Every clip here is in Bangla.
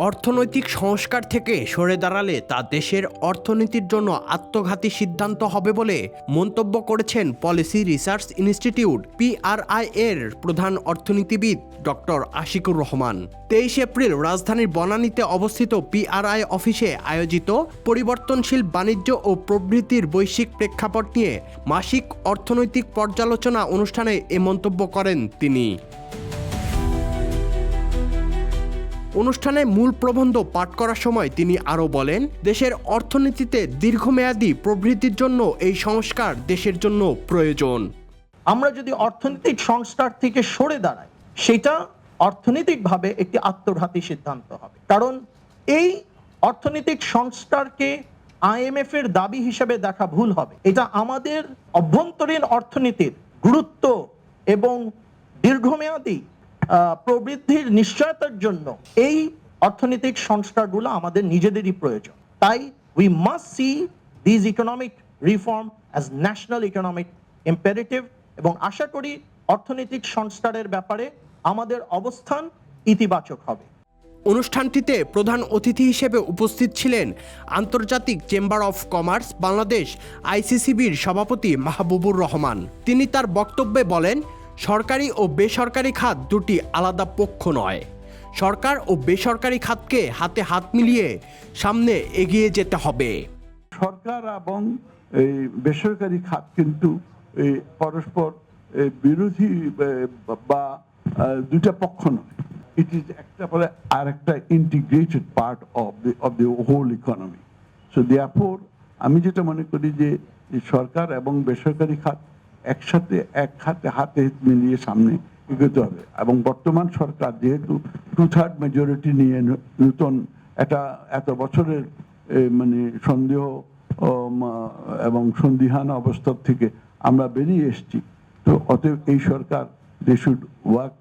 অর্থনৈতিক সংস্কার থেকে সরে দাঁড়ালে তা দেশের অর্থনীতির জন্য আত্মঘাতী সিদ্ধান্ত হবে বলে মন্তব্য করেছেন পলিসি রিসার্চ ইনস্টিটিউট PRI এর প্রধান অর্থনীতিবিদ ডক্টর আশিকুর রহমান। 23 এপ্রিল রাজধানীর বনানীতে অবস্থিত PRI অফিসে আয়োজিত পরিবর্তনশীল বাণিজ্য ও প্রবৃদ্ধির বৈশ্বিক প্রেক্ষাপট নিয়ে মাসিক অর্থনৈতিক পর্যালোচনা অনুষ্ঠানে এ মন্তব্য করেন তিনি। অনুষ্ঠানে মূল প্রবন্ধ পাঠ করার সময় তিনি আরও বলেন, দেশের অর্থনীতিতে দীর্ঘমেয়াদী প্রবৃদ্ধির জন্য এই সংস্কার দেশের জন্য প্রয়োজন। আমরা যদি অর্থনৈতিক সংস্কার থেকে সরে দাঁড়াই, সেটা অর্থনৈতিকভাবে একটি আত্মঘাতী সিদ্ধান্ত হবে। কারণ এই অর্থনৈতিক সংস্কারকে IMF এর দাবি হিসেবে দেখা ভুল হবে। এটা আমাদের অভ্যন্তরীণ অর্থনীতির গুরুত্ব এবং দীর্ঘমেয়াদী প্রবৃদ্ধির নিশ্চয়তার জন্য এই অর্থনৈতিক সংস্কারগুলো আমাদের নিজেদেরই প্রয়োজন। তাই we must C this economic reform as national economic imperative, এবং আশা করি অর্থনৈতিক সংস্কারের ব্যাপারে আমাদের অবস্থান ইতিবাচক হবে। অনুষ্ঠানটিতে প্রধান অতিথি হিসেবে উপস্থিত ছিলেন আন্তর্জাতিক চেম্বার অফ কমার্স বাংলাদেশ ICCBর সভাপতি মাহবুবুর রহমান। তিনি তার বক্তব্যে বলেন, সরকারি ও বেসরকারি খাত দুটি আলাদা পক্ষ নয়। সরকার ও বেসরকারি খাতকে হাতে হাত মিলিয়ে সামনে এগিয়ে যেতে হবে। সরকার এবং এই বেসরকারি খাত কিন্তু পরস্পর বিরোধী বা দুটা পক্ষ নয়। ইট ইজ একটা পরে আর একটা integrated part of the whole economy. So therefore আমি যেটা মনে করি যে সরকার এবং বেসরকারি খাত একসাথে এক হাতে হাতে মিলিয়ে সামনে এগোতে হবে। এবং বর্তমান সরকার যেহেতু 2/3 মেজরিটি নিয়ে নতুন এত বছরের মানে সন্দেহ এবং সন্দিহান অবস্থা থেকে আমরা বেরিয়ে এসেছি, তো অতএব এই সরকার they should work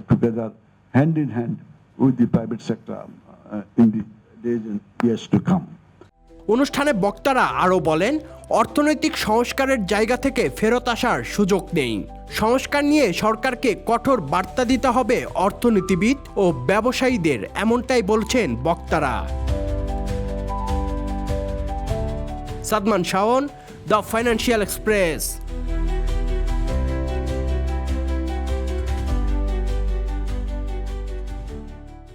together hand in hand with the private sector in the days and years to come. অনুষ্ঠানে বক্তারা আরও বলেন, অর্থনৈতিক সংস্কারের জায়গা থেকে ফেরত আসার সুযোগ নেই। সংস্কার নিয়ে সরকারকে কঠোর বার্তা দিতে হবে অর্থনীতিবিদ ও ব্যবসায়ীদের, এমনটাই বলছেন বক্তারা। Sadman Shaon, the financial express.